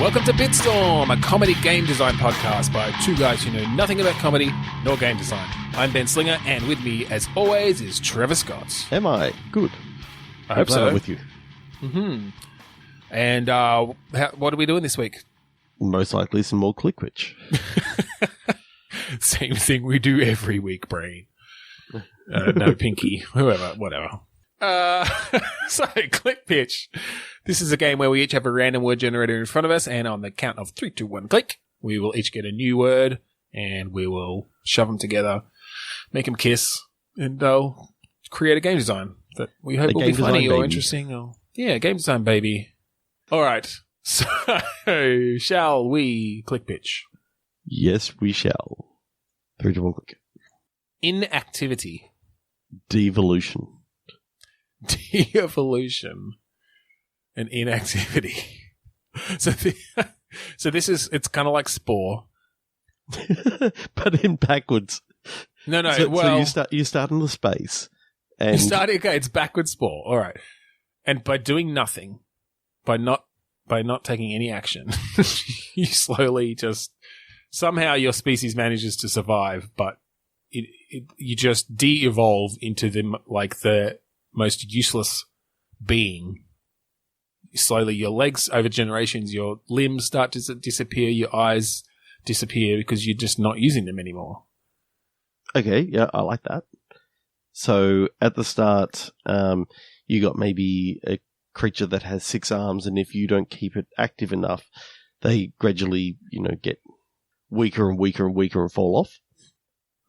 Welcome to Bitstorm, a comedy game design podcast by two guys who know nothing about comedy nor game design. I'm Ben Slinger, and with me, as always, is Trevor Scott. Am I? Good. I hope so. I'm with you. Mm-hmm. And what are we doing this week? Most likely some more Clickwitch. Same thing we do every week, Brain. No, Pinky. Whatever. So, Click Pitch. This is a game where we each have a random word generator in front of us, and on the count of 3, 2, 1, click, we will each get a new word, and we will shove them together, make them kiss, and create a game design that we hope will be funny or interesting. Yeah, game design, baby. All right. So, shall we Click Pitch? Yes, we shall. 3, 2, 1, click. Inactivity. Devolution. De-evolution. And inactivity. So this is, it's kind of like Spore. But in backwards. No, so you start in the space. And it's backwards Spore. All right. And by doing nothing, by not taking any action, you slowly just, somehow your species manages to survive, but you just de-evolve into the most useless being. Slowly, your legs, over generations, your limbs start to disappear, your eyes disappear because you're just not using them anymore. Okay, yeah, I like that. So, at the start, you got maybe a creature that has 6 arms, and if you don't keep it active enough, they gradually, get weaker and weaker and weaker and fall off.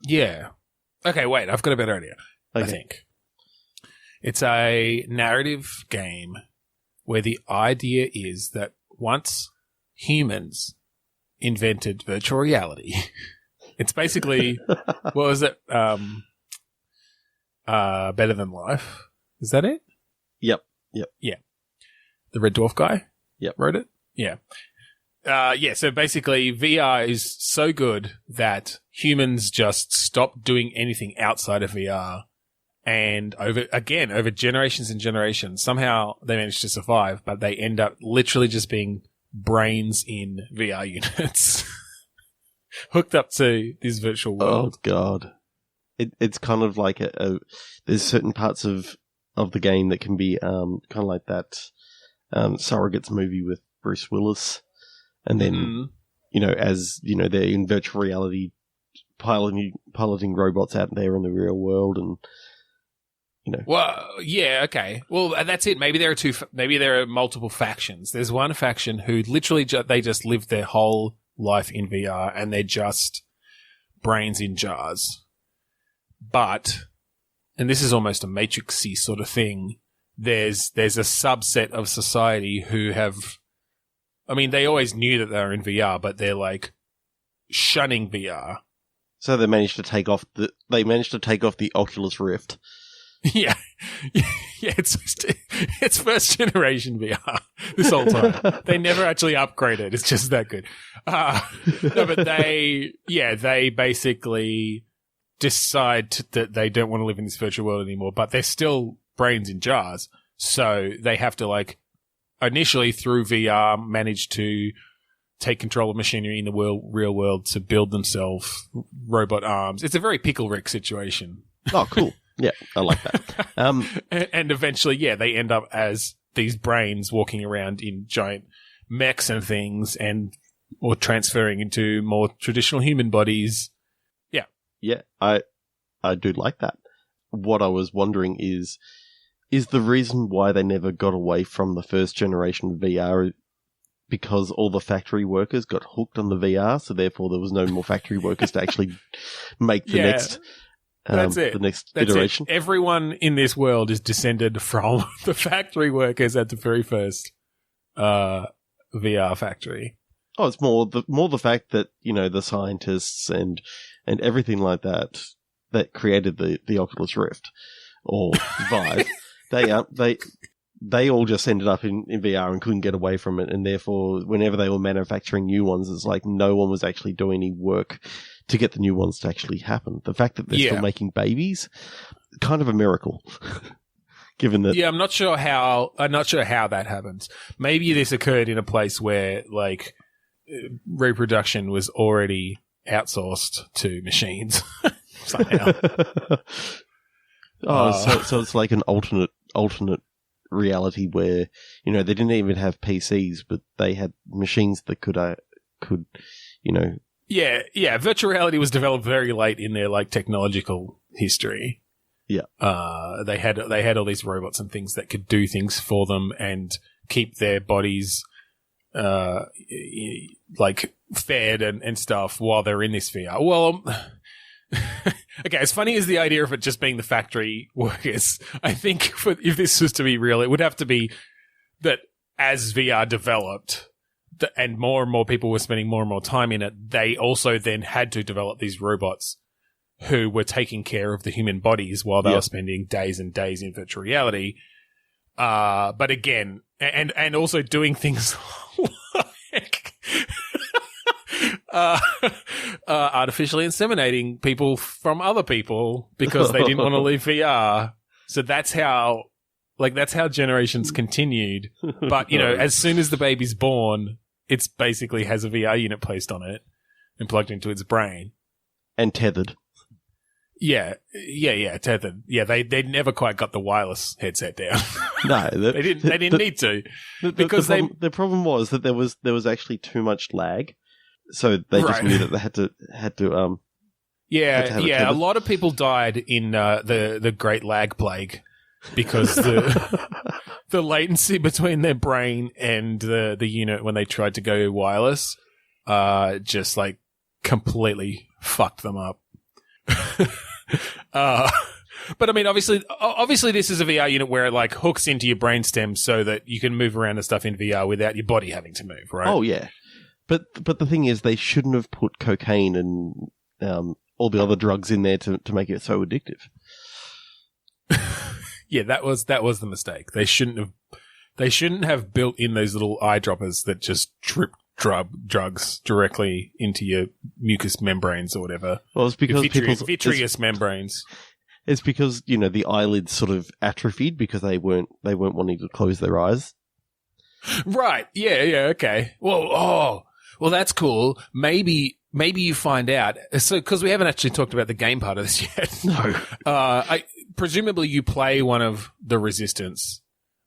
Yeah. Okay, wait, I've got a better idea, okay. I think. It's a narrative game where the idea is that once humans invented virtual reality, it's basically, what was it? Better Than Life. Is that it? Yep. Yeah. The Red Dwarf guy? Yep. Wrote it? Yeah. So basically VR is so good that humans just stop doing anything outside of VR. And over generations and generations, somehow they manage to survive, but they end up literally just being brains in VR units hooked up to this virtual world. Oh, God. It's kind of like there's certain parts of the game that can be kind of like that Surrogates movie with Bruce Willis. And then, they're in virtual reality piloting robots out there in the real world and... Well, yeah, okay. Well, that's it. Maybe there are multiple factions. There's one faction who literally they just live their whole life in VR and they're just brains in jars. But, and this is almost a Matrix-y sort of thing, there's a subset of society who have, they always knew that they were in VR, but they're like shunning VR. So they managed to take off the Oculus Rift. Yeah, it's first generation VR this whole time. They never actually upgraded. It's just that good. No, but they basically decide that they don't want to live in this virtual world anymore, but they're still brains in jars. So they have to initially through VR manage to take control of machinery in the real world to build themselves robot arms. It's a very Pickle Rick situation. Oh, cool. Yeah, I like that. And eventually, they end up as these brains walking around in giant mechs and things or transferring into more traditional human bodies. Yeah. Yeah, I do like that. What I was wondering is the reason why they never got away from the first generation VR because all the factory workers got hooked on the VR, so therefore there was no more factory workers to actually make the next... That's it. The next That's iteration. It. Everyone in this world is descended from the factory workers at the very first VR factory. Oh, it's more the fact that the scientists and everything like that created the Oculus Rift or Vive. They all just ended up in VR and couldn't get away from it, and therefore, whenever they were manufacturing new ones, it's like no one was actually doing any work to get the new ones to actually happen. The fact that they're still making babies, kind of a miracle. Given that, I'm not sure how that happens. Maybe this occurred in a place where like reproduction was already outsourced to machines somehow. So it's like an alternate reality where, you know, they didn't even have PCs, but they had machines that could, you know. Yeah. Virtual reality was developed very late in their like technological history. Yeah. They had all these robots and things that could do things for them and keep their bodies, like fed and stuff while they're in this VR. Well, okay, as funny as the idea of it just being the factory workers, I think if this was to be real, it would have to be that as VR developed and more people were spending more and more time in it, they also then had to develop these robots who were taking care of the human bodies while they were spending days and days in virtual reality. But again, and also doing things like artificially inseminating people from other people because they didn't want to leave VR. So that's how generations continued. But, you know, as soon as the baby's born, it's basically has a VR unit placed on it and plugged into its brain. And tethered. Yeah, tethered. Yeah, they never quite got the wireless headset down. No, they didn't need to because the problem was that there was actually too much lag, so they just knew that they had to. A lot of people died in the Great Lag Plague because the latency between their brain and the unit when they tried to go wireless, just like completely fucked them up. But I mean, obviously, this is a VR unit where it like hooks into your brainstem so that you can move around and stuff in VR without your body having to move, right? Oh yeah, but the thing is, they shouldn't have put cocaine and all the other drugs in there to make it so addictive. Yeah, that was the mistake. They shouldn't have built in those little eyedroppers that just trip drugs directly into your mucous membranes or whatever. Well, it's because vitreous membranes. It's because, you know, the eyelids sort of atrophied because they weren't wanting to close their eyes. Right. Yeah. Okay. Well, that's cool. Maybe you find out. So, because we haven't actually talked about the game part of this yet. No. Presumably you play one of the Resistance,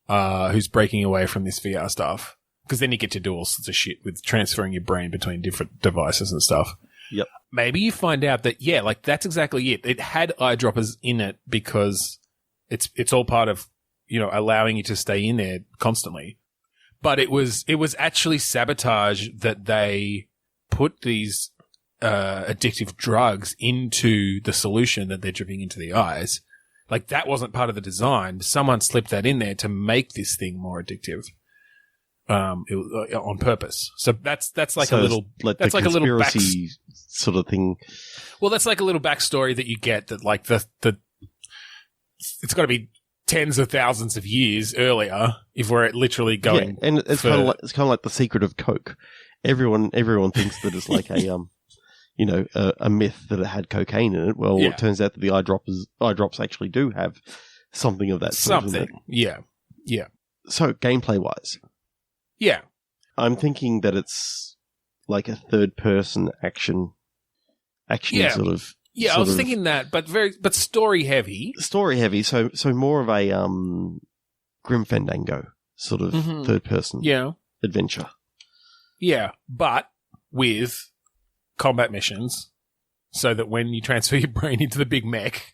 who's breaking away from this VR stuff. Because then you get to do all sorts of shit with transferring your brain between different devices and stuff. Yep. Maybe you find out that, yeah, like that's exactly it. It had eyedroppers in it because it's all part of, you know, allowing you to stay in there constantly. But it was actually sabotage that they put these addictive drugs into the solution that they're dripping into the eyes. Like that wasn't part of the design. Someone slipped that in there to make this thing more addictive. On purpose. So that's like so a little that's like a little conspiracy sort of thing. Well, that's like a little backstory that you get that like the it's got to be tens of thousands of years earlier if we're literally going. Yeah, and it's kind of like the secret of Coke. Everyone thinks that it's like a myth that it had cocaine in it. Well, it turns out that the eye drops actually do have something of that sort something. Yeah. So gameplay wise. Yeah. I'm thinking that it's like a third-person action sort of. Yeah, I was thinking that, but story heavy. Story heavy, so more of a Grim Fandango sort of third-person adventure. Yeah, but with combat missions, so that when you transfer your brain into the big mech,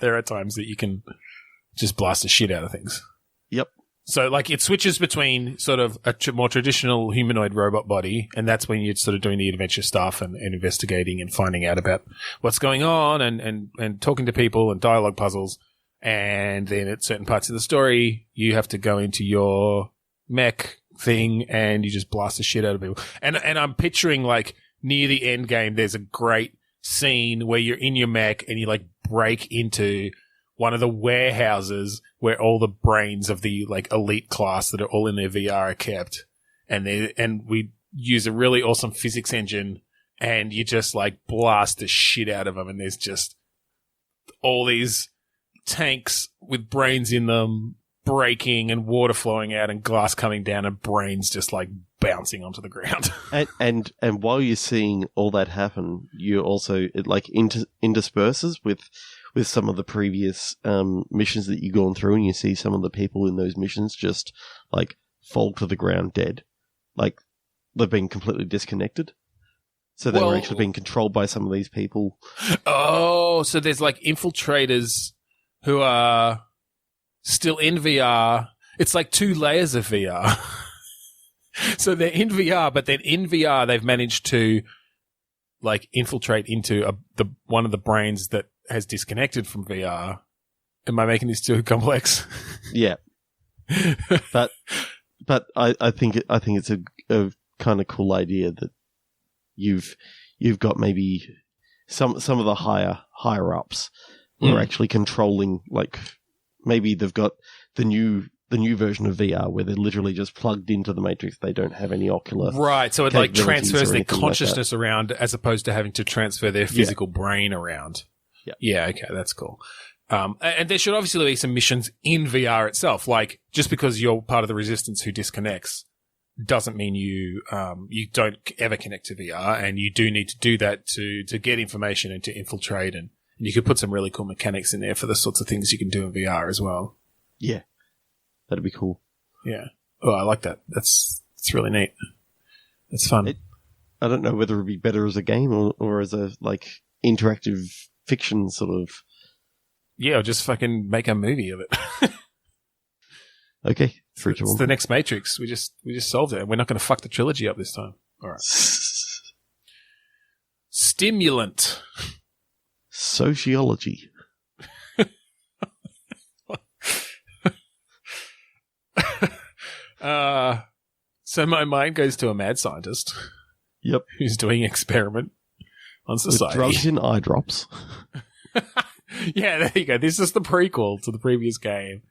there are times that you can just blast the shit out of things. Yep. So, like, it switches between sort of a more traditional humanoid robot body, and that's when you're sort of doing the adventure stuff and investigating and finding out about what's going on and talking to people and dialogue puzzles. And then at certain parts of the story, you have to go into your mech thing and you just blast the shit out of people. And I'm picturing, like, near the end game, there's a great scene where you're in your mech and you, like, break into one of the warehouses where all the brains of the like elite class that are all in their VR are kept, and we use a really awesome physics engine, and you just like blast the shit out of them, and there's just all these tanks with brains in them breaking and water flowing out and glass coming down and brains just like bouncing onto the ground. and while you're seeing all that happen, you also it like intersperses with some of the previous missions that you've gone through, and you see some of the people in those missions just like fall to the ground dead, like they've been completely disconnected. So they were actually being controlled by some of these people. Oh, so there's like infiltrators who are still in VR. It's like 2 layers of VR. So they're in VR, but then in VR they've managed to like infiltrate into one of the brains that has disconnected from VR. Am I making this too complex? Yeah, but I think it's a kind of cool idea that you've got maybe some of the higher ups who are actually controlling, like maybe they've got the new version of VR where they're literally just plugged into the Matrix. They don't have any ocular. Right, so it like transfers their consciousness around as opposed to having to transfer their physical brain around. Yeah. Yeah, okay, that's cool. And there should obviously be some missions in VR itself. Like, just because you're part of the resistance who disconnects doesn't mean you don't ever connect to VR, and you do need to do that to get information and to infiltrate, and you could put some really cool mechanics in there for the sorts of things you can do in VR as well. Yeah. That'd be cool. Yeah. Oh, I like that. That's really neat. It's fun. I don't know whether it'd be better as a game or as a like interactive fiction sort of. Yeah, or just fucking make a movie of it. Okay. It's the next Matrix. We just solved it, and we're not going to fuck the trilogy up this time. All right. Stimulant. Sociology. So my mind goes to a mad scientist. Yep. Who's doing an experiment on society. With drugs in eye drops. Yeah, there you go. This is the prequel to the previous game,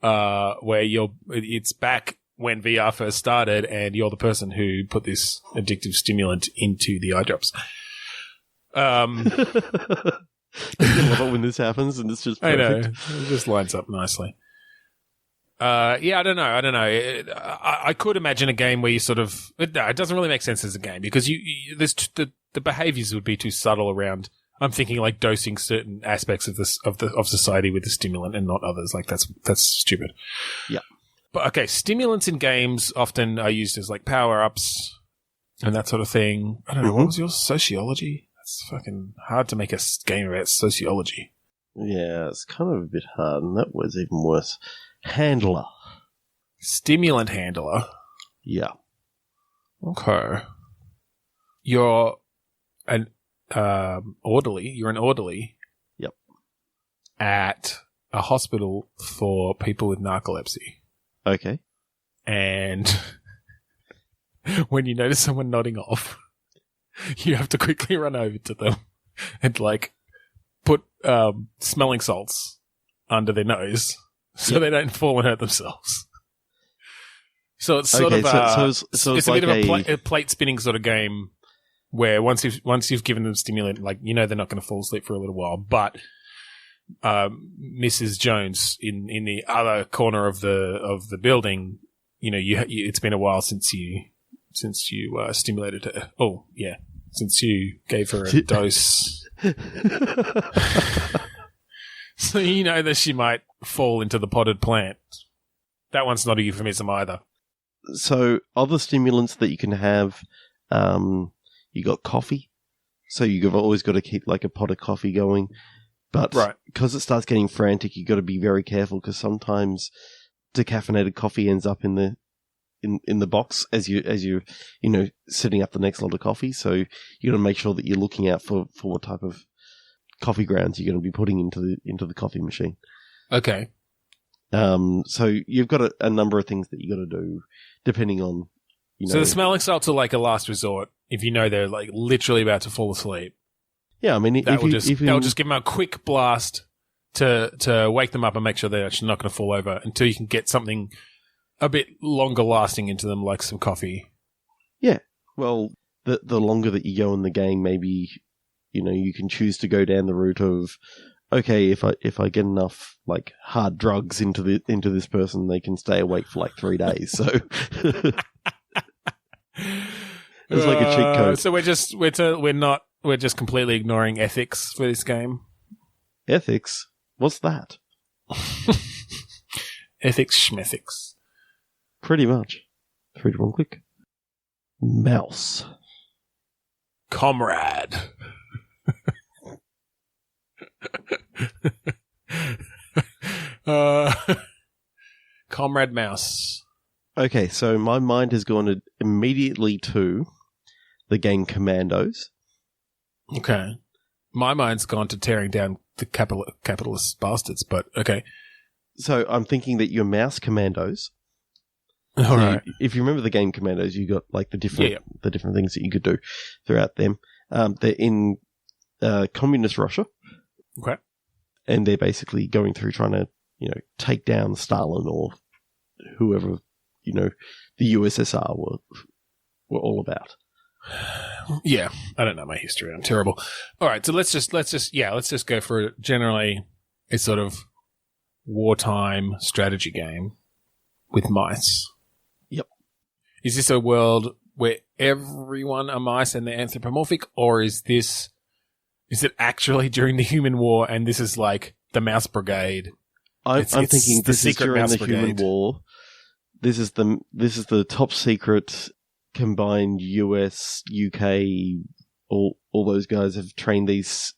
where it's back when VR first started, and you're the person who put this addictive stimulant into the eye drops. I love it when this happens, and it's just perfect. I know. It just lines up nicely. Yeah, I don't know. I could imagine a game where you sort of it doesn't really make sense as a game because the behaviors would be too subtle around. I'm thinking like dosing certain aspects of society with the stimulant and not others. Like that's stupid. Yeah. But okay, stimulants in games often are used as like power ups and that sort of thing. I don't know. What was your sociology? That's fucking hard to make a game about sociology. Yeah, it's kind of a bit hard, and that was even worse. Handler. Stimulant handler. Yeah. Okay. You're an orderly. You're an orderly. Yep. At a hospital for people with narcolepsy. Okay. And when you notice someone nodding off, you have to quickly run over to them and like put smelling salts under their nose. So they don't fall and hurt themselves. So it's sort of it's a bit of a plate spinning sort of game where once you've given them stimulant, like they're not going to fall asleep for a little while, but Mrs. Jones in the other corner of the building, it's been a while since you stimulated her. Oh yeah, since you gave her a dose. So you know that she might fall into the potted plant. That one's not a euphemism either. So other stimulants that you can have, you got coffee. So you've always got to keep like a pot of coffee going. But because it starts getting frantic, you've got to be very careful because sometimes decaffeinated coffee ends up in the box as you're setting up the next lot of coffee. So you got to make sure that you're looking out for what type of coffee grounds you're going to be putting into the coffee machine. Okay. So you've got a number of things that you got to do depending on, So the smelling salts are like a last resort if you know they're like literally about to fall asleep. Yeah, I mean, that'll just give them a quick blast to wake them up and make sure they're actually not going to fall over until you can get something a bit longer lasting into them, like some coffee. Yeah. Well, the longer that you go in the game, maybe you can choose to go down the route of okay, if I get enough like hard drugs into this person, they can stay awake for like 3 days. So it's like a cheat code. So we're just completely ignoring ethics for this game. Ethics? What's that? Ethics schmethics. Pretty much. 3 to 1 click. Mouse. Comrade. Comrade Mouse. Okay, so my mind has gone immediately to the game Commandos. Okay. My mind's gone to tearing down the capitalist bastards, but okay. So I'm thinking that your mouse Commandos. All right. If you remember the game Commandos, you got like the different things that you could do throughout them. They're in communist Russia. Okay. And they're basically going through trying to, take down Stalin or whoever, the USSR were all about. Yeah, I don't know my history. I'm terrible. All right, so let's just go for generally a sort of wartime strategy game with mice. Yep. Is this a world where everyone are mice and they're anthropomorphic, or is it actually during the Human War and this is like the Mouse Brigade? I'm thinking this is during the Human War. This is the top secret combined US, UK, all those guys have trained these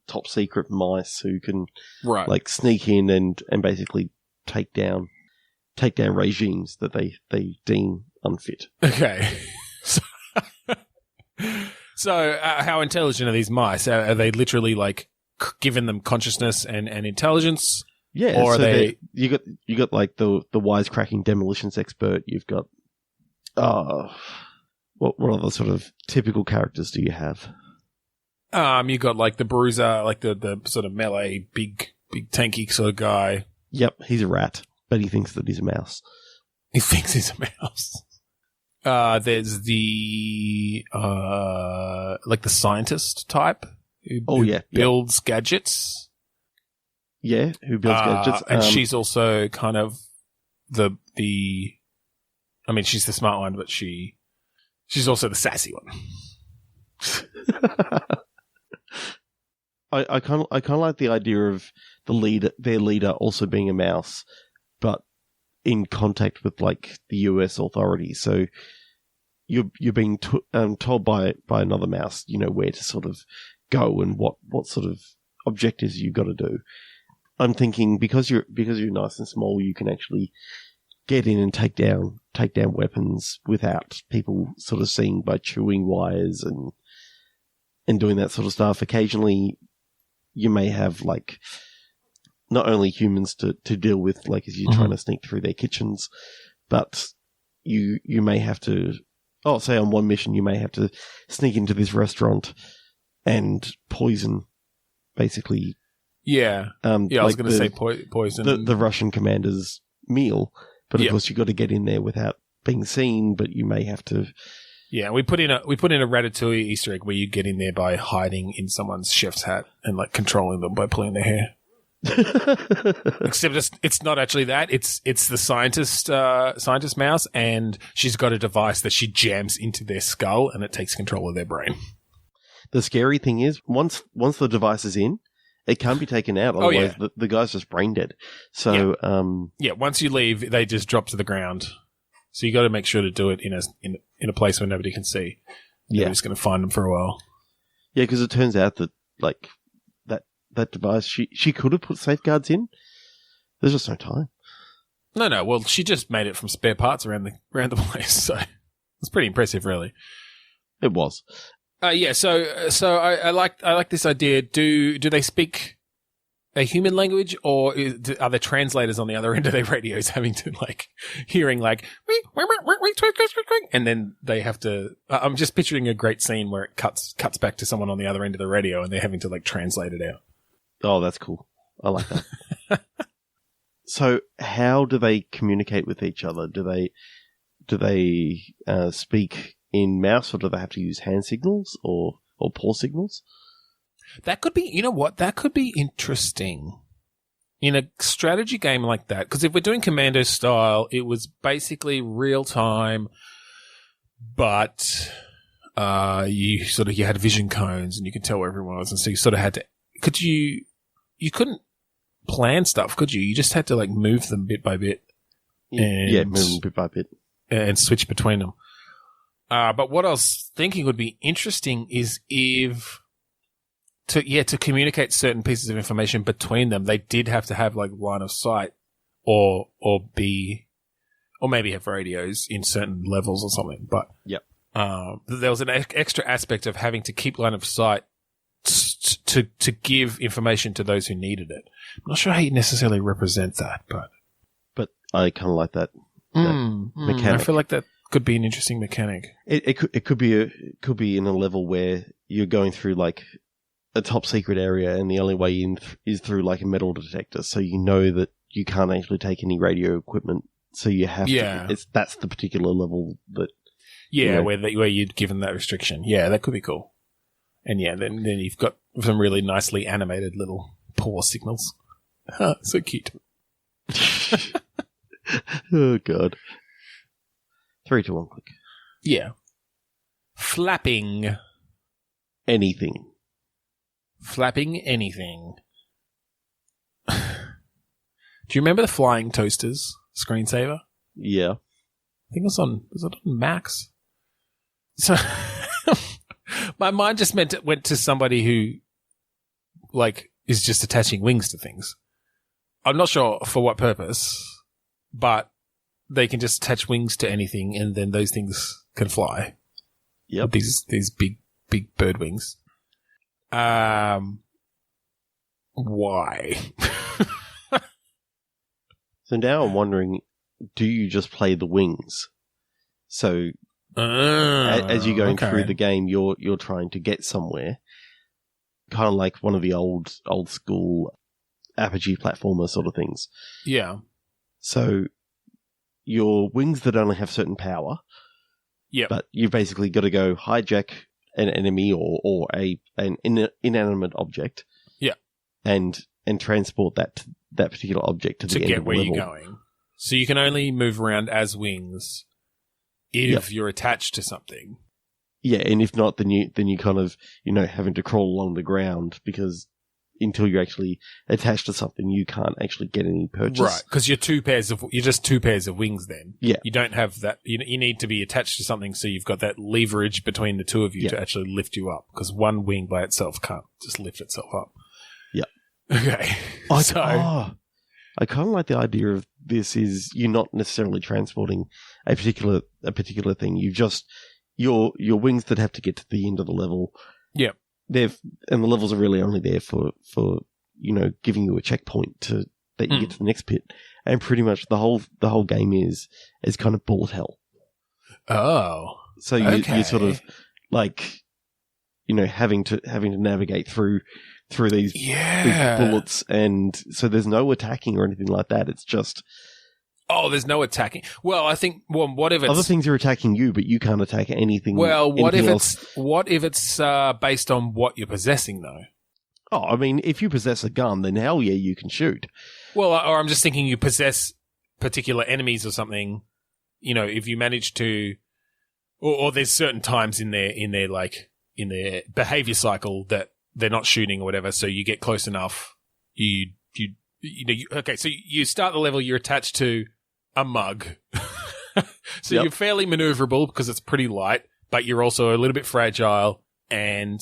top secret mice who can like sneak in and basically take down regimes that they deem unfit. Okay. So how intelligent are these mice? Are they literally like given them consciousness and intelligence? Yeah, or so are they? You got like the wisecracking demolitions expert. You've got what other sort of typical characters do you have? You got like the bruiser, like the sort of melee, big tanky sort of guy. Yep, he's a rat, but he thinks that he's a mouse. He thinks he's a mouse. There's the like the scientist type who builds gadgets. Yeah, who builds gadgets. And she's also kind of the I mean, she's the smart one, but she's also the sassy one. I kind of like the idea of their leader also being a mouse, but in contact with like the US authorities. So you're being told by another mouse, where to sort of go and what sort of objectives you've got to do. I'm thinking because you're nice and small, you can actually get in and take down weapons without people sort of seeing by chewing wires and doing that sort of stuff. Occasionally, you may have like not only humans to deal with, like as you're trying to sneak through their kitchens, but you may have to. Oh, say on one mission, you may have to sneak into this restaurant and poison, basically. Yeah. I was going to say poison. The Russian commander's meal. But of course, you've got to get in there without being seen, but you may have to. Yeah, we put in a Ratatouille Easter egg where you get in there by hiding in someone's chef's hat and like controlling them by pulling their hair. Except it's not actually that. It's the scientist mouse, and she's got a device that she jams into their skull, and it takes control of their brain. The scary thing is, once the device is in, it can't be taken out. Otherwise, the guy's just brain dead. So, once you leave, they just drop to the ground. So you got to make sure to do it in a place where nobody can see. Nobody's going to find them for a while. Yeah, because it turns out that like that device, she could have put safeguards in. There's just no time. No. Well, she just made it from spare parts around the place. So it's pretty impressive, really. It was. So I like this idea. Do they speak a human language, or are there translators on the other end of their radios having to like hearing like and then they have to? I'm just picturing a great scene where it cuts back to someone on the other end of the radio and they're having to like translate it out. Oh, that's cool. I like that. So, how do they communicate with each other? Do they speak in mouse, or do they have to use hand signals or paw signals? That could be, you know what? That could be interesting in a strategy game like that. Because if we're doing commando style, it was basically real time, but you had vision cones and you could tell where everyone was, and so you sort of had to. You couldn't plan stuff, could you? You just had to like move them bit by bit. Move them bit by bit and switch between them. But what I was thinking would be interesting is if to communicate certain pieces of information between them, they did have to have like line of sight or maybe have radios in certain levels or something. But there was an extra aspect of having to keep line of sight to give information to those who needed it. I'm not sure how you necessarily represent that, but I kind of like that mechanic. I feel like that could be an interesting mechanic. It could be in a level where you're going through like a top secret area, and the only way in is through like a metal detector, so you know that you can't actually take any radio equipment. So you have to. That's the particular level that. Yeah, where you're given that restriction. Yeah, that could be cool. And then you've got some really nicely animated little paw signals. So cute. Oh god. 3, 2, 1, click. Yeah. Flapping. Anything. Flapping anything. Do you remember the flying toasters screensaver? Yeah. I think it was on Max? So my mind just went to somebody who like is just attaching wings to things. I'm not sure for what purpose, but they can just attach wings to anything and then those things can fly. Yep. These big bird wings. Why? So now I'm wondering, do you just play the wings? So as you're going through the game, you're trying to get somewhere, kind of like one of the old school RPG platformer sort of things. Yeah. So your wings that only have certain power. Yeah. But you've basically got to go hijack an enemy or an inanimate object. Yeah. And transport that particular object to the end of the level. To get where you're going. So you can only move around as wings if you're attached to something. Yeah, and if not, then you kind of, having to crawl along the ground, because until you're actually attached to something, you can't actually get any purchase. Right, because you're just two pairs of wings then. Yeah. You don't have that, you need to be attached to something, so you've got that leverage between the two of you to actually lift you up, because one wing by itself can't just lift itself up. Yeah. Okay. I kind of like the idea of this is you're not necessarily transporting a particular thing. You've just your wings that have to get to the end of the level. Yeah. And the levels are really only there for giving you a checkpoint that you get to the next bit. And pretty much the whole game is kind of bullet hell. Oh. So you sort of like having to navigate through these bullets, and so there's no attacking or anything like that. It's just there's no attacking. Well, I think what if it's other things are attacking you, but you can't attack anything. Well, what if it's based on what you're possessing though? Oh, I mean, if you possess a gun, then hell yeah, you can shoot. Well, or I'm just thinking you possess particular enemies or something. If you manage to, or there's certain times in their behavior cycle that they're not shooting or whatever, so you get close enough. So you start the level, you're attached to a mug. So you're fairly maneuverable because it's pretty light, but you're also a little bit fragile and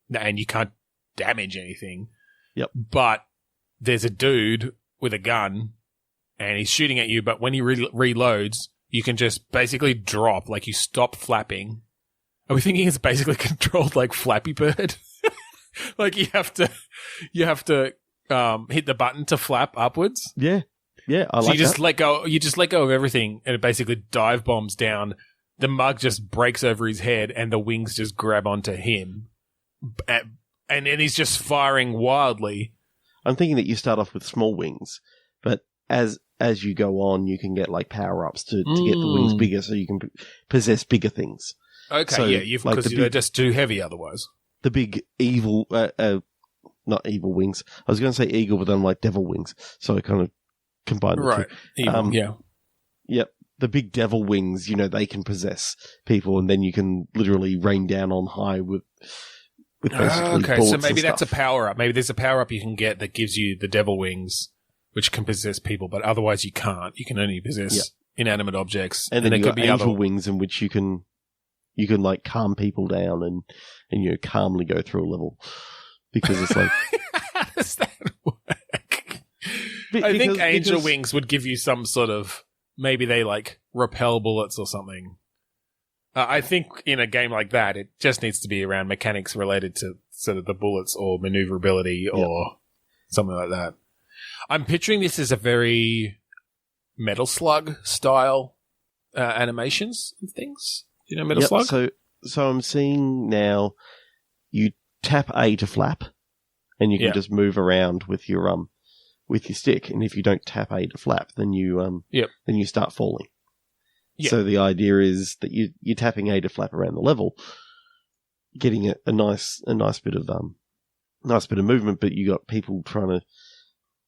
you can't damage anything. Yep. But there's a dude with a gun and he's shooting at you, but when he reloads, you can just basically drop, like you stop flapping. Are we thinking it's basically controlled like Flappy Bird? Like you have to hit the button to flap upwards. Yeah. Yeah, I like that. You just let go of everything and it basically dive bombs down. The mug just breaks over his head and the wings just grab onto him. And he's just firing wildly. I'm thinking that you start off with small wings, but as you go on, you can get like power-ups to get the wings bigger so you can possess bigger things. Okay, so, because they're just too heavy otherwise. the big evil, not evil wings. I was going to say eagle, but then I'm like devil wings. So I kind of combined the right. two. Evil, yeah. Yep. The big devil wings, they can possess people, and then you can literally rain down on high with basically okay, bullets so maybe and that's a stuff. power-up. Maybe there's a power-up you can get that gives you the devil wings, which can possess people, but otherwise you can't. You can only possess inanimate objects. And then there you could got be angel other wings in which you can like calm people down and calmly go through a level because it's like how does that work? I think angel wings would give you some sort of maybe they like repel bullets or something. I think in a game like that, it just needs to be around mechanics related to sort of the bullets or maneuverability or something like that. I'm picturing this as a very Metal Slug style animations and things. You know Metal Slug? So I'm seeing now you tap A to flap, and you can just move around with your stick. And if you don't tap A to flap, then you start falling. Yep. So the idea is that you're tapping A to flap around the level, getting a nice bit of movement, but you got people trying to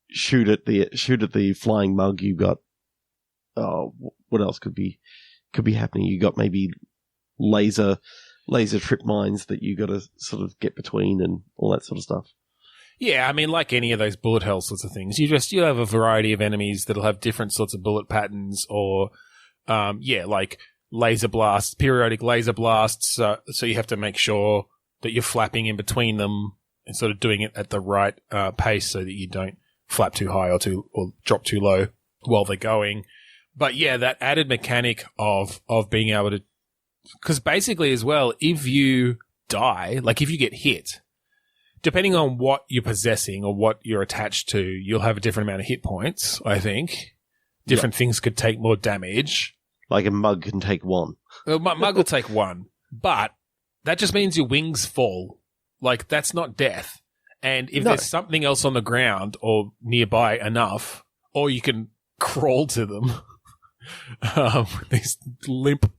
shoot at the flying mug. You got what else could be happening? You got maybe laser trip mines that you got to sort of get between and all that sort of stuff. Yeah, I mean, like any of those bullet hell sorts of things, you have a variety of enemies that'll have different sorts of bullet patterns or, like laser blasts, periodic laser blasts. So you have to make sure that you're flapping in between them and sort of doing it at the right pace so that you don't flap too high or drop too low while they're going. But yeah, that added mechanic of being able to, because basically as well, if you die, like if you get hit, depending on what you're possessing or what you're attached to, you'll have a different amount of hit points, I think. Different things could take more damage. Like a mug can take one. Well, mug will take one, but that just means your wings fall. Like, that's not death. And if there's something else on the ground or nearby enough, or you can crawl to them, these limp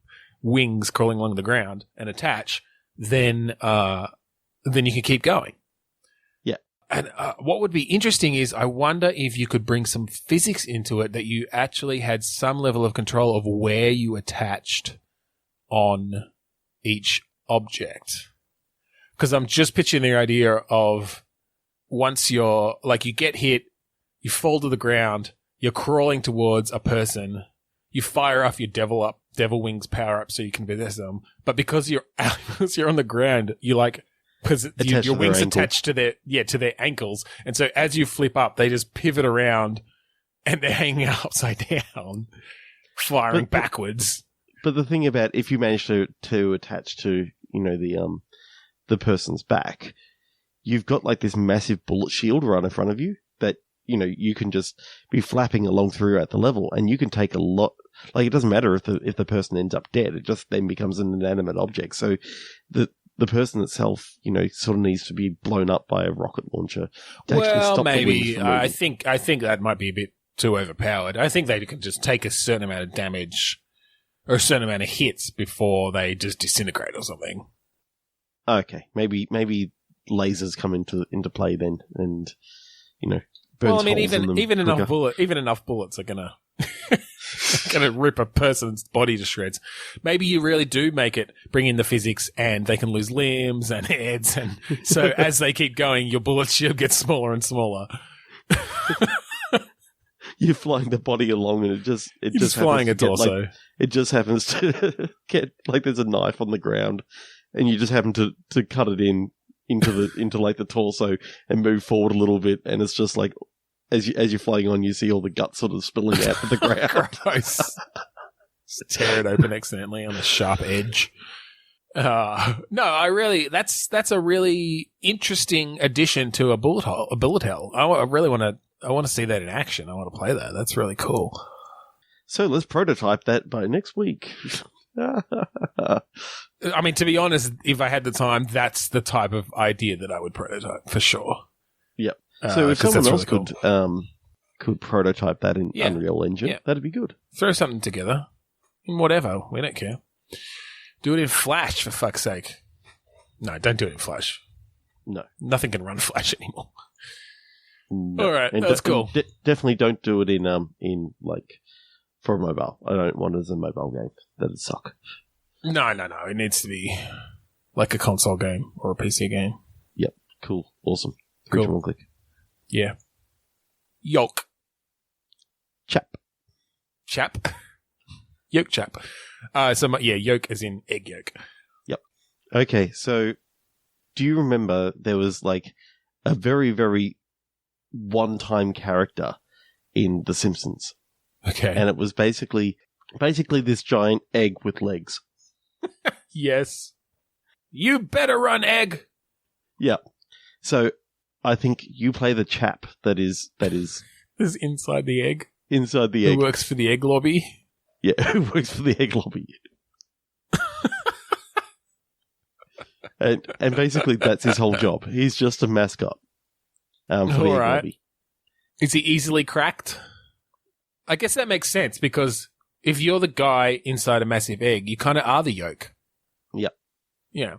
wings crawling along the ground and attach, then you can keep going. Yeah. And what would be interesting is I wonder if you could bring some physics into it that you actually had some level of control of where you attached on each object. Because I'm just picturing the idea of once you're, like, you get hit, you fall to the ground, you're crawling towards a person, you fire off your devil wings power up so you can possess them, but because you're on the ground, you like your wings attached to their ankles, and so as you flip up, they just pivot around and they're hanging upside down, firing backwards. But the thing about if you manage to attach to the person's back, you've got like this massive bullet shield right in front of you that you can just be flapping along throughout the level, and you can take a lot. Like, it doesn't matter if the person ends up dead; it just then becomes an inanimate object. So the person itself, sort of needs to be blown up by a rocket launcher. Well, maybe I think that might be a bit too overpowered. I think they can just take a certain amount of damage or a certain amount of hits before they just disintegrate or something. Okay, maybe lasers come into play then, and burns well, I mean, holes even enough bullets are gonna rip a person's body to shreds. Maybe you really do bring in the physics, and they can lose limbs and heads, and so as they keep going, your bullet shield gets smaller and smaller. You're flying the body along, and it just flying a torso. It just happens to get like there's a knife on the ground, and you just happen to cut it into like the torso and move forward a little bit, and it's just like as you're flying on, you see all the guts sort of spilling out of the ground. Gross. Just tear it open accidentally on the sharp edge. No, that's a really interesting addition to a bullet hell. I really want to see that in action. I want to play that. That's really cool. So let's prototype that by next week. I mean, to be honest, if I had the time, that's the type of idea that I would prototype for sure. Yep. So if someone else really cool. could prototype that in Unreal Engine, that'd be good. Throw something together. Whatever. We don't care. Do it in Flash, for fuck's sake. No, don't do it in Flash. No. Nothing can run Flash anymore. No. All right, And that's cool. Definitely don't do it in like for mobile. I don't want it as a mobile game. That'd suck. No. It needs to be like a console game or a PC game. Yep. Cool. Awesome. Cool. One click. Yeah. Yolk. Chap. Yolk chap. Yolk as in egg yolk. Yep. Okay, so do you remember there was like a very, very one-time character in The Simpsons? Okay. And it was basically this giant egg with legs. Yes. You better run, egg. Yeah. So I think you play the chap that is Is inside the egg. inside the egg. Who works for the egg lobby. Yeah, who works for the egg lobby. and basically that's his whole job. He's just a mascot for the egg lobby. Is he easily cracked? I guess that makes sense because if you're the guy inside a massive egg, you kind of are the yolk. Yep. Yeah.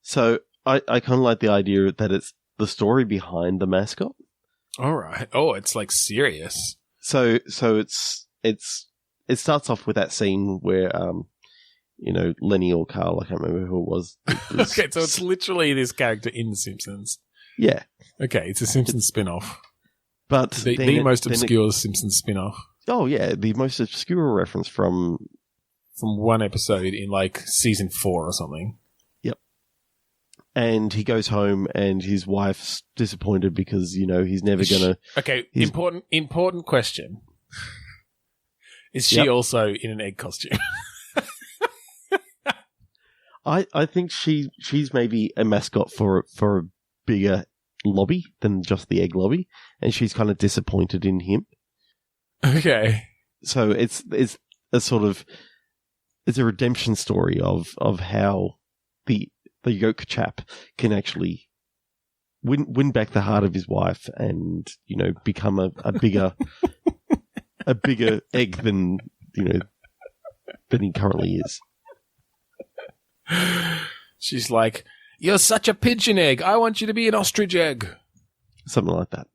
So I kind of like the idea that it's the story behind the mascot. All right. Oh, it's like serious. So it starts off with that scene where Lenny or Carl, I can't remember who it was. Okay, so it's literally this character in The Simpsons. Yeah. Okay, it's a Simpsons spin-off. But The most obscure Simpsons spin-off. Oh yeah, the most obscure reference from one episode in like season 4 or something. Yep. And he goes home and his wife's disappointed because, he's never gonna... Okay, important question. Is she also in an egg costume? I think she's maybe a mascot for a bigger lobby than just the egg lobby, and she's kind of disappointed in him. Okay. So it's a sort of it's a redemption story of how the yolk chap can actually win back the heart of his wife and become a bigger a bigger egg than than he currently is. She's like, "You're such a pigeon egg. I want you to be an ostrich egg." Something like that.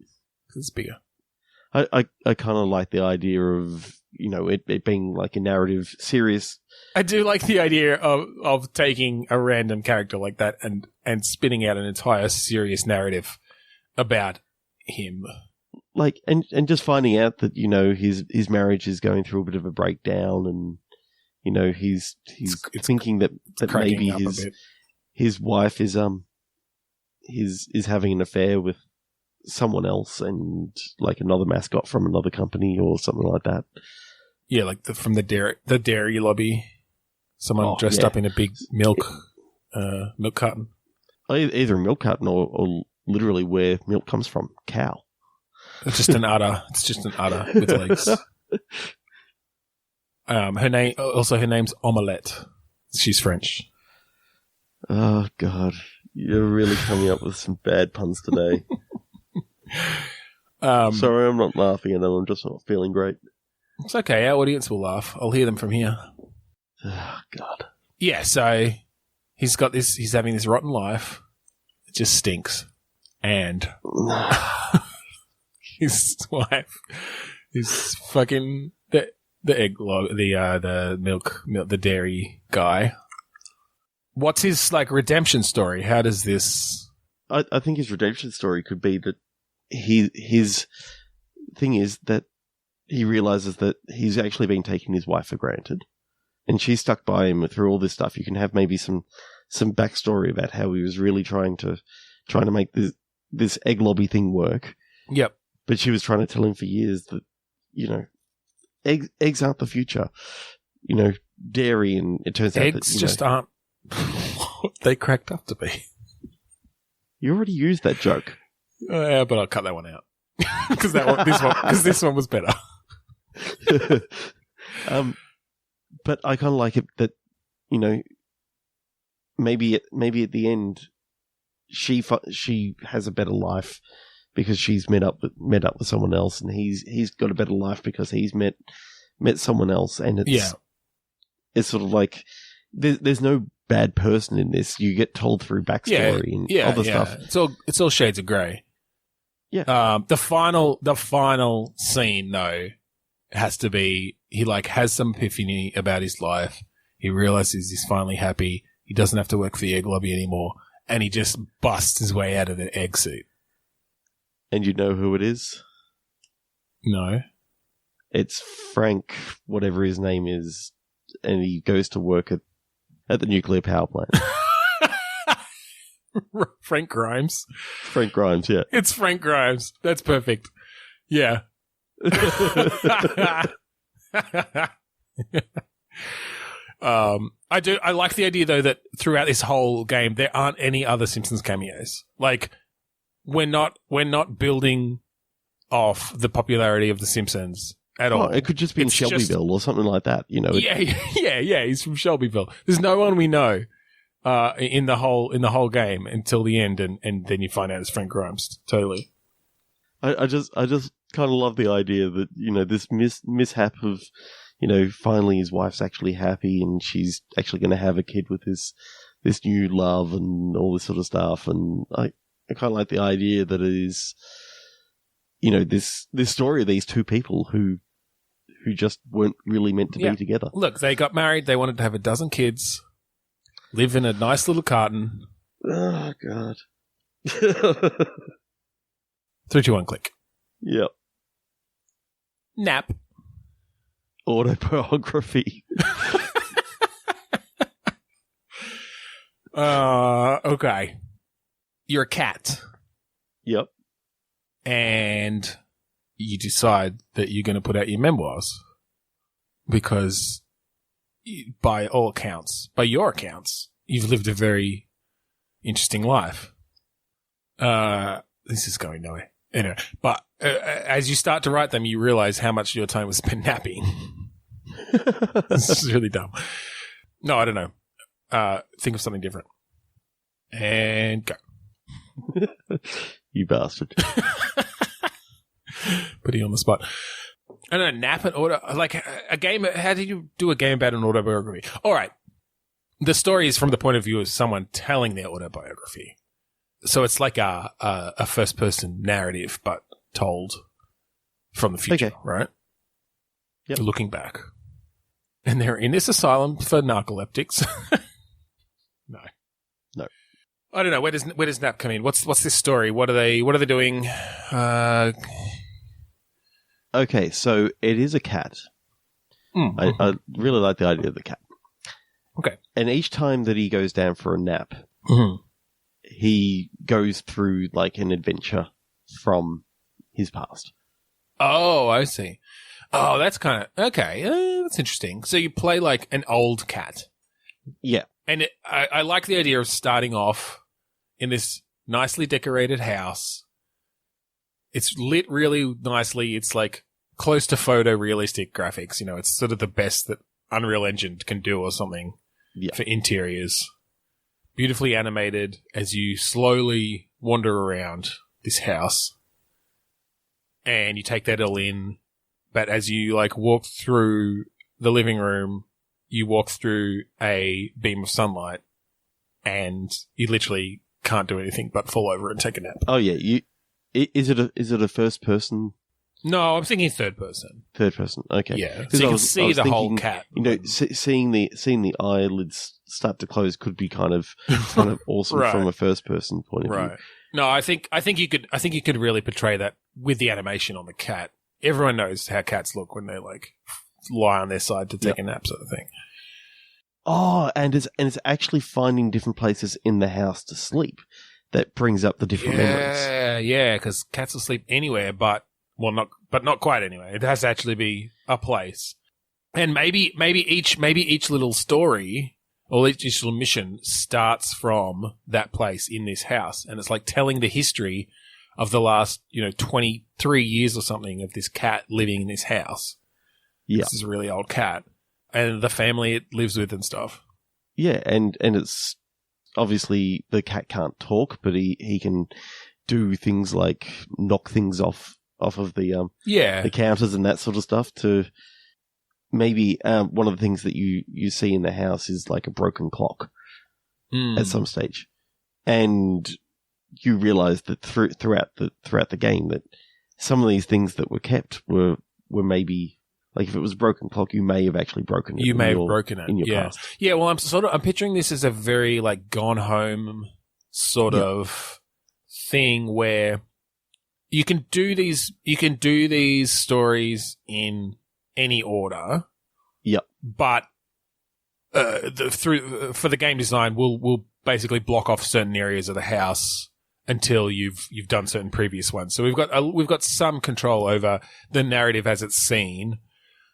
It's bigger. I kind of like the idea of it being like a narrative, serious. I do like the idea of taking a random character like that and spinning out an entire serious narrative about him. Like and just finding out that his marriage is going through a bit of a breakdown, and he's thinking that maybe his wife is having an affair with someone else, and like another mascot from another company or something like that. Yeah, like from the dairy lobby. Someone dressed up in a big milk carton. Either a milk carton or literally where milk comes from, cow. It's just an udder. It's just an udder with legs. Her name's Omelette. She's French. Oh God, you're really coming up with some bad puns today. Sorry, I'm not laughing at them. I'm just not feeling great. It's okay. Our audience will laugh. I'll hear them from here. Oh God. Yeah. So he's got this. He's having this rotten life. It just stinks, and his wife is fucking the egg the milk the dairy guy. What's his like redemption story? How does this? I think his redemption story could be that his thing is that he realizes that he's actually been taking his wife for granted, and she's stuck by him through all this stuff. You can have maybe some backstory about how he was really trying to make this egg lobby thing work. Yep. But she was trying to tell him for years that eggs aren't the future. Dairy, and it turns out eggs just aren't what they cracked up to be. You already used that joke. Yeah, but I'll cut that one out because this one was better. But I kind of like it that maybe at the end she has a better life because she's met up with someone else, and he's got a better life because he's met someone else, and it's sort of like there's no bad person in this. You get told through backstory and other stuff. It's all shades of grey. Yeah. The final scene though has to be he like has some epiphany about his life. He realizes he's finally happy. He doesn't have to work for the egg lobby anymore, and he just busts his way out of the egg suit. And you know who it is? No. It's Frank, whatever his name is, and he goes to work at the nuclear power plant. Frank Grimes. Frank Grimes, yeah. It's Frank Grimes. That's perfect. Yeah. I like the idea though that throughout this whole game there aren't any other Simpsons cameos. Like we're not building off the popularity of the Simpsons at all. It could just be in Shelbyville or something like that, you know. Yeah, he's from Shelbyville. There's no one we know in the whole game until the end, and then you find out it's Frank Grimes. Totally. I just kind of love the idea that, you know, this mishap of, you know, finally his wife's actually happy and she's actually going to have a kid with this new love and all this sort of stuff. And I kind of like the idea that it is, you know, this story of these two people who just weren't really meant to be together. Look, they got married. They wanted to have a dozen kids, live in a nice little carton. Oh, God. 3, 2, 1, click. Yep. Nap. Autobiography. Okay. You're a cat. Yep. And you decide that you're going to put out your memoirs because by your accounts, you've lived a very interesting life. This is going nowhere. Anyway, but as you start to write them, you realize how much of your time was spent napping. This is really dumb. No, I don't know. Think of something different. And go. You bastard. Put you on the spot. I don't know, nap an auto, like a game. How do you do a game about an autobiography? All right. The story is from the point of view of someone telling their autobiography. So it's like a first person narrative, but told from the future, right? Yep. Looking back. And they're in this asylum for narcoleptics. No. I don't know. Where does Nap come in? What's this story? What are they doing? Okay, so it is a cat. Mm-hmm. I really like the idea of the cat. Okay. And each time that he goes down for a nap, he goes through like an adventure from his past. Oh, I see. Oh, that's kind of okay. That's interesting. So you play like an old cat. Yeah. And I like the idea of starting off in this nicely decorated house. It's lit really nicely. It's like close to photorealistic graphics. You know, it's sort of the best that Unreal Engine can do or something for interiors. Beautifully animated as you slowly wander around this house. And you take that all in. But as you like walk through the living room, you walk through a beam of sunlight and you literally can't do anything but fall over and take a nap. Oh yeah, is it a first person? No, I'm thinking third person. Third person, okay. Yeah, so you can see the whole cat. You know, seeing the eyelids start to close could be kind of awesome Right. from a first person point of view. No, I think you could really portray that with the animation on the cat. Everyone knows how cats look when they like lie on their side to take a nap, sort of thing. Oh, and it's actually finding different places in the house to sleep that brings up the different memories. Yeah, because cats will sleep anywhere, but not quite anywhere. It has to actually be a place. And maybe each little story or each little mission starts from that place in this house, and it's like telling the history of the last 23 years or something of this cat living in this house. Yeah, this is a really old cat. And the family it lives with and stuff. Yeah, and it's obviously the cat can't talk, but he can do things like knock things off of the counters and that sort of stuff to maybe one of the things that you see in the house is like a broken clock at some stage, and you realize that throughout the game that some of these things that were kept were maybe, like, if it was a broken clock, you may have actually broken it. You may have broken it in your yeah. past. Yeah, well, I'm picturing this as a very like Gone Home sort of thing where you can do these stories in any order. Yep. But for the game design, we'll basically block off certain areas of the house until you've done certain previous ones. So we've got some control over the narrative as it's seen.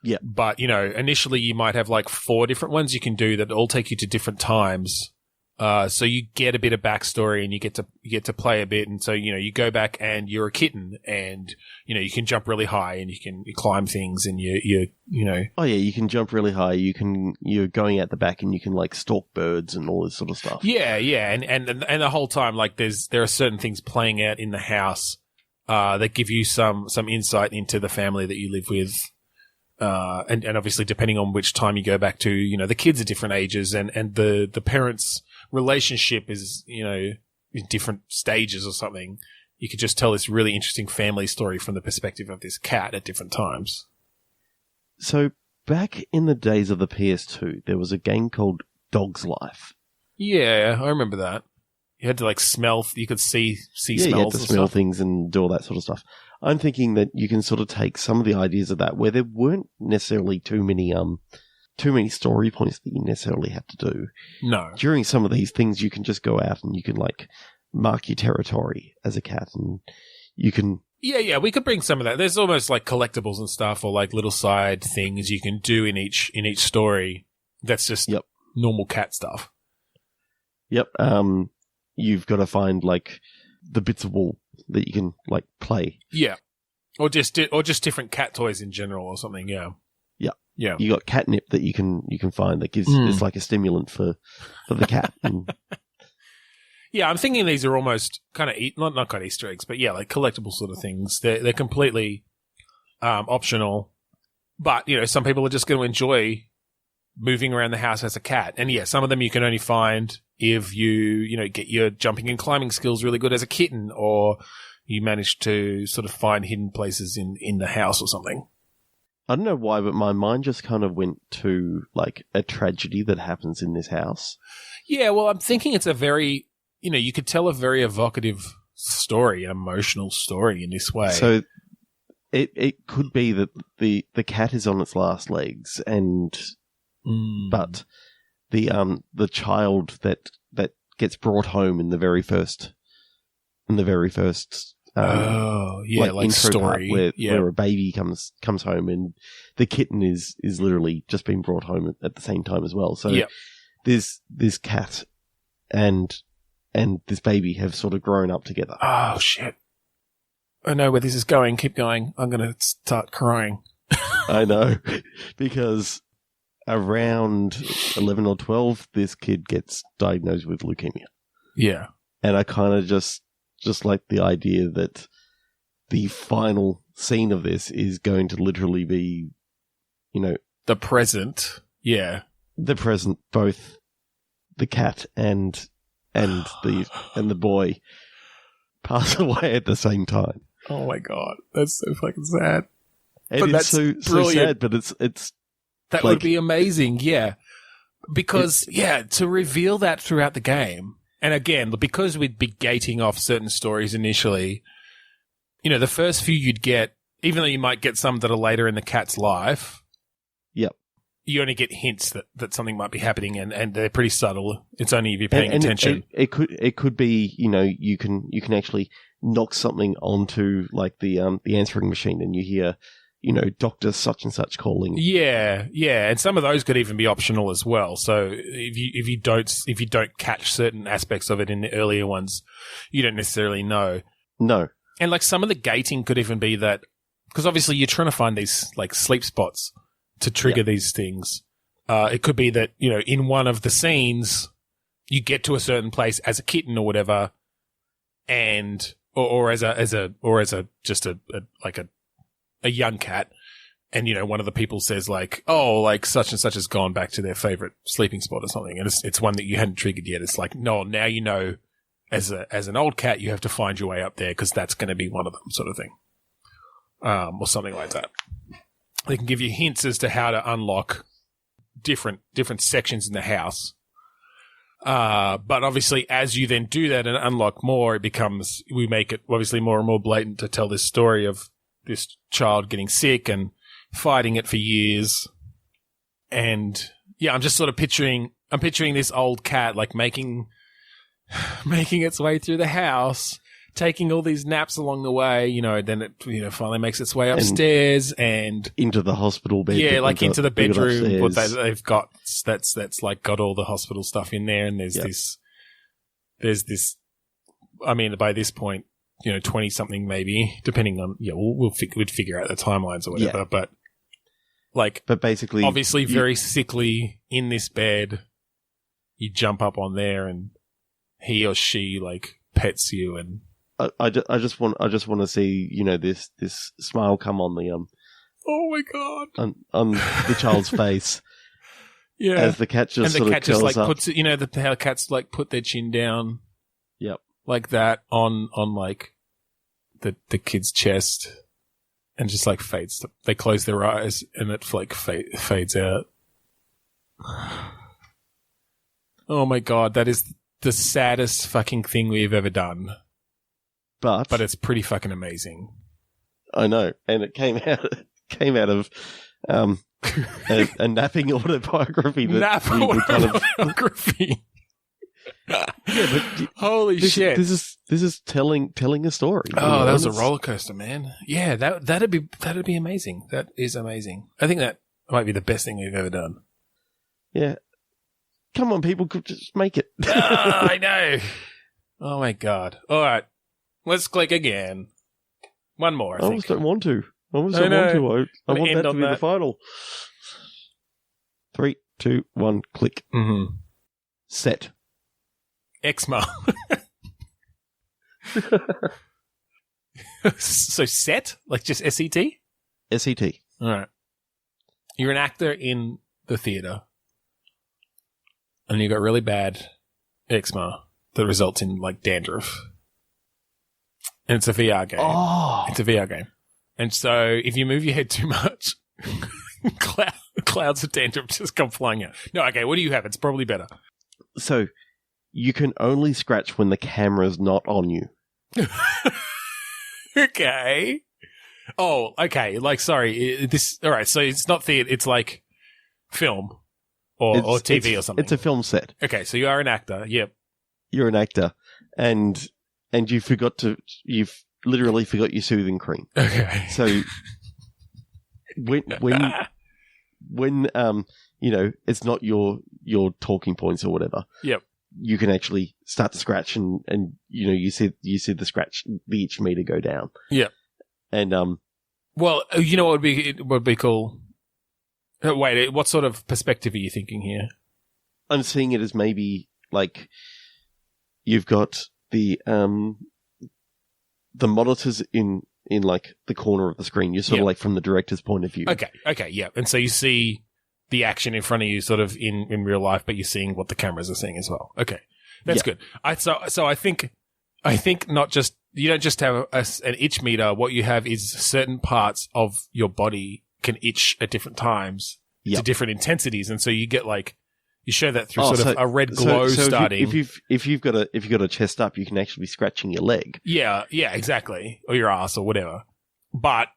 Yeah. But, initially you might have like 4 different ones you can do that all take you to different times. So you get a bit of backstory and you get to play a bit. And so, you go back and you're a kitten and, you can jump really high and you climb things and you. Oh yeah, you can jump really high. You're going out the back and you can like stalk birds and all this sort of stuff. Yeah. Yeah. And the whole time, like there are certain things playing out in the house, that give you some insight into the family that you live with. And obviously depending on which time you go back to, the kids are different ages and the parents' relationship is, in different stages or something. You could just tell this really interesting family story from the perspective of this cat at different times. So back in the days of the PS2, there was a game called Dog's Life. Yeah, I remember that. You had to like smell, you could see smells you had to and smell stuff. things and do all that sort of stuff. I'm thinking that you can sort of take some of the ideas of that where there weren't necessarily too many story points that you necessarily have to do. No. During some of these things, you can just go out and you can like mark your territory as a cat and you can... Yeah, we could bring some of that. There's almost like collectibles and stuff or like little side things you can do in each story. That's just normal cat stuff. Yep. You've got to find like the bits of wool that you can like play. Yeah. Or just different cat toys in general or something, yeah. Yeah. Yeah. You got catnip that you can find that gives it's like a stimulant for the cat. Yeah, I'm thinking these are almost kind of not kind of Easter eggs, but yeah, like collectible sort of things. They're completely optional, but some people are just going to enjoy moving around the house as a cat. And yeah, some of them you can only find if you get your jumping and climbing skills really good as a kitten, or you manage to sort of find hidden places in the house or something. I don't know why, but my mind just kind of went to like a tragedy that happens in this house. Yeah, well, I'm thinking it's a very, you could tell a very evocative story, an emotional story in this way. So it could be that the cat is on its last legs, and but the child that gets brought home in the very first like intro story part where a baby comes home and the kitten is literally just being brought home at the same time as well. So this cat and this baby have sort of grown up together. Oh shit! I know where this is going. Keep going. I'm going to start crying. I know, because around 11 or 12, this kid gets diagnosed with leukemia. Yeah. And I kind of just like the idea that the final scene of this is going to literally be, the present. Yeah. The present, both the cat and the boy pass away at the same time. Oh my god, that's so fucking sad. And it's so sad, but it's that would be amazing, yeah. Because to reveal that throughout the game, and again, because we'd be gating off certain stories initially, the first few you'd get, even though you might get some that are later in the cat's life, you only get hints that something might be happening, and they're pretty subtle. It's only if you're paying attention. It could be, you can actually knock something onto like the answering machine, and you hear, Dr. such and such calling. Yeah, and some of those could even be optional as well. So if you don't catch certain aspects of it in the earlier ones, you don't necessarily know. No. And like some of the gating could even be that, because obviously you're trying to find these like sleep spots to trigger these things. It could be that, in one of the scenes you get to a certain place as a kitten or whatever, and or as a young cat, and, you know, one of the people says like, oh, like such and such has gone back to their favorite sleeping spot or something. And it's one that you hadn't triggered yet. It's like, no, now you know, as an old cat, you have to find your way up there because that's going to be one of them, sort of thing. Or something like that. They can give you hints as to how to unlock different sections in the house. But obviously, as you then do that and unlock more, we make it obviously more and more blatant to tell this story of this child getting sick and fighting it for years. And yeah, I'm just sort of picturing this old cat like making its way through the house, taking all these naps along the way, you know, then it, you know, finally makes its way upstairs and into the hospital bed. Yeah, like into the bedroom. What they've got, that's like got all the hospital stuff in there. And there's this, I mean, by this point, you know, 20 something maybe, depending on, we'd figure out the timelines or whatever, but basically, obviously very sickly in this bed, you jump up on there and he or she like pets you, and I just want to see, you know, this smile come on the oh my god, on the child's face. Yeah, as the cat just and the sort cat of just like up. puts it, you know, how cats like put their chin down. Yep, like that on like the kid's chest, and just like fades. They close their eyes, and it like fades out. Oh my god, that is the saddest fucking thing we've ever done. But it's pretty fucking amazing. I know, and it came out of a napping autobiography. Autobiography. Yeah, but holy shit! This is telling a story. Oh, that was a roller coaster, man. Yeah, that'd be amazing. That is amazing. I think that might be the best thing we've ever done. Yeah. Come on, people, could just make it. I know. Oh my god! All right, let's click again. One more. I almost think. don't want to. I want that to be the final. 3, 2, 1, click. Mm-hmm. Set. Exma. So set? Like just S-E-T? S-E-T. All right. You're an actor in the theater, and you got really bad eczema that results in like dandruff. And it's a VR game. Oh. It's a VR game. And so if you move your head too much, clouds of dandruff just come flying out. No, okay, what do you have? It's probably better. So you can only scratch when the camera's not on you. Okay. Oh, okay. Like, sorry. All right. So it's not theater. It's like film or TV or something. It's a film set. Okay. So you are an actor. Yep. You're an actor, and you've literally forgot your soothing cream. Okay. So when you know, it's not your talking points or whatever. Yep. You can actually start to scratch, and you know, you see the itch meter go down. Yep. And well, you know what would be cool. Wait, what sort of perspective are you thinking here? I'm seeing it as maybe like you've got the monitors in like the corner of the screen. You're sort of like from the director's point of view. Okay, yeah. And so you see the action in front of you sort of in real life, but you're seeing what the cameras are seeing as well. Okay. That's good. So I think not just, you don't just have an itch meter. What you have is certain parts of your body can itch at different times to different intensities. And so you get like, you show that through sort of a red glow starting. If you've got a chest up, you can actually be scratching your leg. Yeah, exactly. Or your ass or whatever. But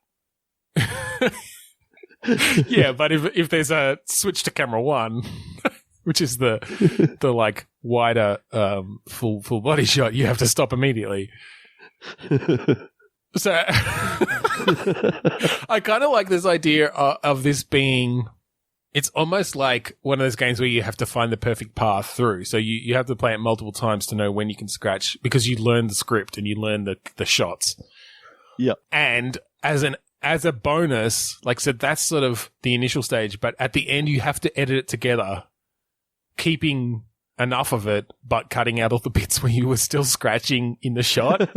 yeah, but if there's a switch to camera 1, which is the like wider full body shot, you have to stop immediately. So I kind of like this idea of this being, it's almost like one of those games where you have to find the perfect path through. So you have to play it multiple times to know when you can scratch, because you learn the script and you learn the shots. Yeah. And as a bonus, like I said, that's sort of the initial stage, but at the end you have to edit it together, keeping enough of it, but cutting out all the bits where you were still scratching in the shot.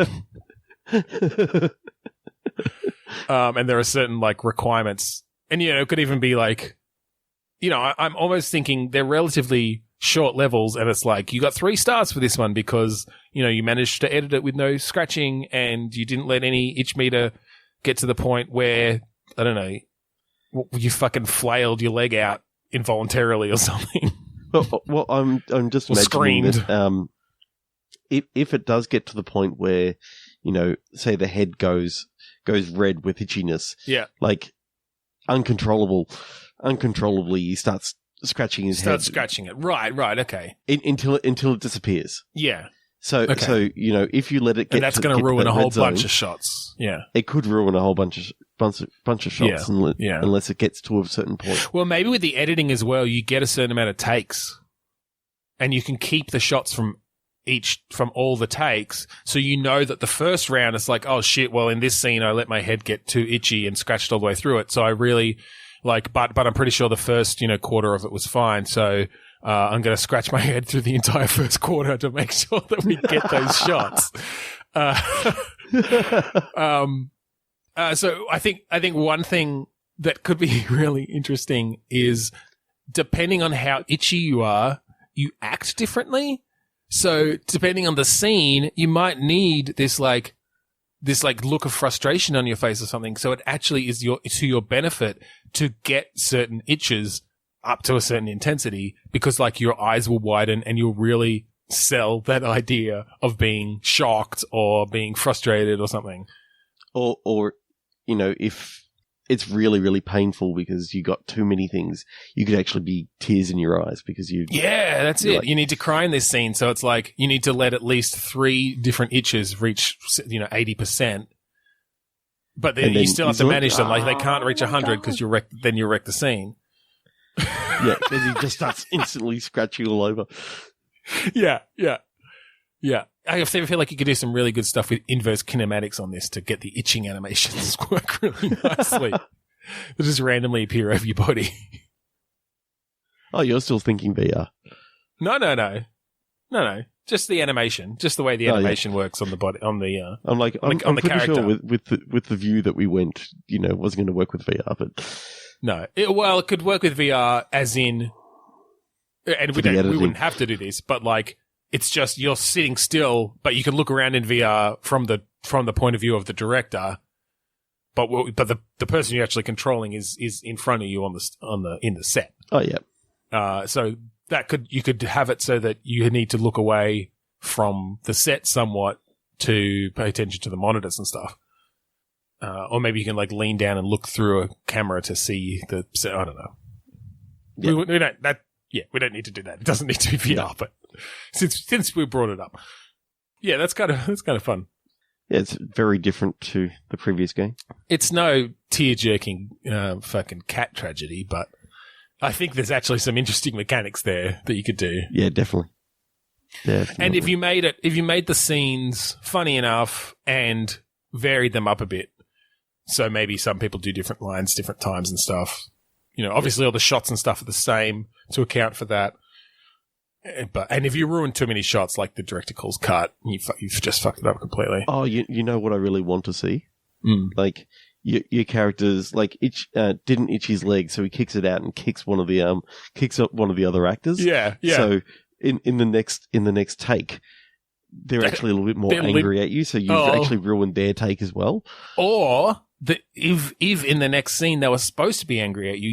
And there are certain like requirements And, it could even be like, I'm almost thinking they're relatively short levels, and it's like you got 3 stars for this one because, you managed to edit it with no scratching and you didn't let any itch meter get to the point where, I don't know, you fucking flailed your leg out involuntarily or something. Well, I'm just imagining screamed. that if it does get to the point where, say the head goes red with itchiness, like uncontrollably he starts scratching his head. Scratching it. Right, okay. Until it disappears. Yeah. So if you let it get, and that's going to ruin a whole bunch zone, of shots. Yeah, it could ruin a whole bunch of shots unless it gets to a certain point. Well, maybe with the editing as well, you get a certain amount of takes, and you can keep the shots from all the takes, so that the first round it's like, oh shit, well in this scene I let my head get too itchy and scratched all the way through it, so I really but I'm pretty sure the first quarter of it was fine, so I'm going to scratch my head through the entire first quarter to make sure that we get those shots. So I think one thing that could be really interesting is, depending on how itchy you are, you act differently. So depending on the scene, you might need this look of frustration on your face or something. So it actually is to your benefit to get certain itches up to a certain intensity, because your eyes will widen and you'll really sell that idea of being shocked or being frustrated or something. Or if it's really, really painful because you got too many things, you could actually be tears in your eyes because you... Yeah, that's it. You need to cry in this scene. So it's like you need to let at least 3 different itches reach, 80%. But then you still have to manage them. They can't reach 100 because you'll wreck the scene. Yeah, because he just starts instantly scratching all over. Yeah. I feel like you could do some really good stuff with inverse kinematics on this to get the itching animations work really nicely. They just randomly appear over your body. Oh, you're still thinking VR? No. Just the animation, just the way the animation works on the body, on the. I'm the pretty character. sure with the view that we went, it wasn't going to work with VR, but no. It could work with VR, as in, and we wouldn't have to do this, but it's just you're sitting still, but you can look around in VR from the point of view of the director. But the person you're actually controlling is in front of you in the set. Oh yeah. So you could have it so that you need to look away from the set somewhat to pay attention to the monitors and stuff. Or maybe you can lean down and look through a camera to see the set. I don't know. Yeah. We don't need to do that. It doesn't need to be VR, but since we brought it up, yeah, that's kind of fun. Yeah, it's very different to the previous game. It's no tear-jerking fucking cat tragedy, but I think there's actually some interesting mechanics there that you could do. Yeah, definitely. And if you made the scenes funny enough and varied them up a bit, so maybe some people do different lines, different times and stuff. Obviously all the shots and stuff are the same to account for that. And if you ruin too many shots, like the director calls cut, you've just fucked it up completely. Oh, you know what I really want to see? Your characters didn't itch his leg, so he kicks it out and kicks one of the other actors. Yeah. So in the next take, they're actually a little bit more angry at you, so you've actually ruined their take as well. Or if in the next scene they were supposed to be angry at you,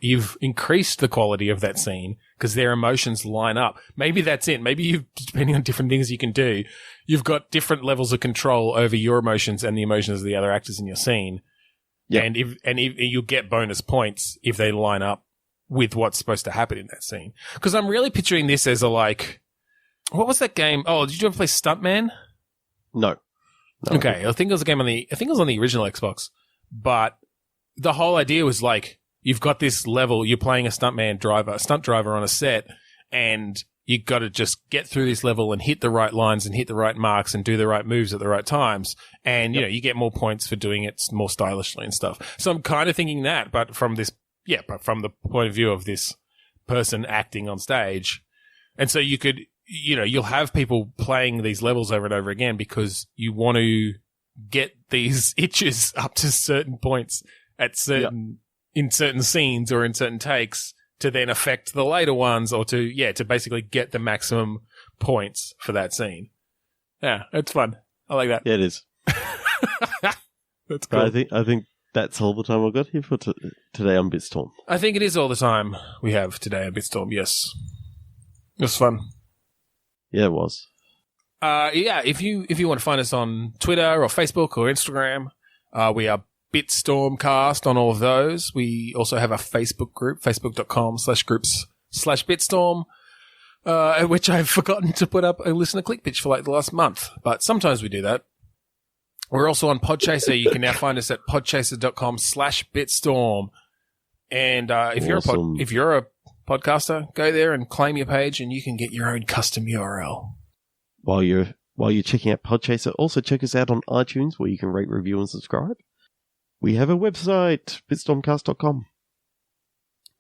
you've increased the quality of that scene because their emotions line up. Maybe that's it. Maybe depending on different things you can do, you've got different levels of control over your emotions and the emotions of the other actors in your scene. Yeah. And if you'll get bonus points if they line up with what's supposed to happen in that scene. Because I'm really picturing this as what was that game? Oh, did you ever play Stuntman? No. Okay, I think it was a game on the original Xbox, but the whole idea was you've got this level, you're playing a stunt driver on a set, and you got to just get through this level and hit the right lines and hit the right marks and do the right moves at the right times, and you get more points for doing it more stylishly and stuff. So I'm kind of thinking that, but from the point of view of this person acting on stage, and so you could. You'll have people playing these levels over and over again because you want to get these itches up to certain points at certain in certain scenes or in certain takes to then affect the later ones or to basically get the maximum points for that scene. Yeah, it's fun. I like that. Yeah, it is. That's cool. I think that's all the time I've got here for today on Bitstorm. I think it is all the time we have today on Bitstorm, yes. It was fun. Yeah, it was. If you want to find us on Twitter or Facebook or Instagram, we are Bitstormcast on all of those. We also have a Facebook group, facebook.com/groups/Bitstorm, which I've forgotten to put up a listener click pitch for like the last month, but sometimes we do that. We're also on Podchaser. You can now find us at podchaser.com/Bitstorm. And if you're a podcaster, go there and claim your page and you can get your own custom URL. While you're checking out Podchaser, also check us out on iTunes where you can rate, review, and subscribe. We have a website, bitstormcast.com.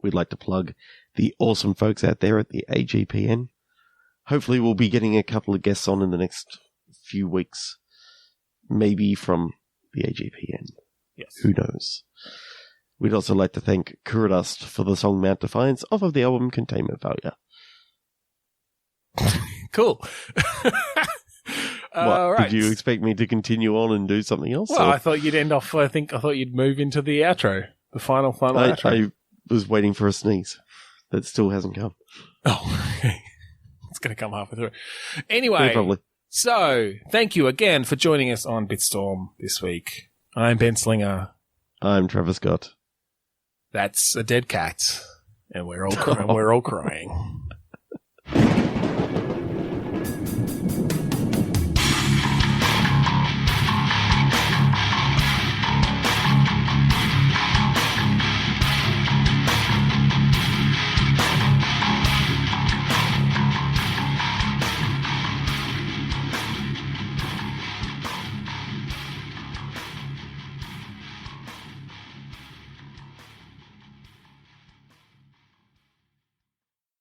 We'd like to plug the awesome folks out there at the AGPN. Hopefully we'll be getting a couple of guests on in the next few weeks. Maybe from the AGPN. Yes. Who knows? We'd also like to thank Kuradust for the song Mount Defiance off of the album Containment Failure. Cool. Did you expect me to continue on and do something else? Well, I thought you'd end off, I thought you'd move into the outro. The final outro. I was waiting for a sneeze. That still hasn't come. Oh, okay. It's going to come halfway through. Anyway, yeah, probably. So thank you again for joining us on Bitstorm this week. I'm Ben Slinger. I'm Trevor Scott. That's a dead cat. And we're all crying.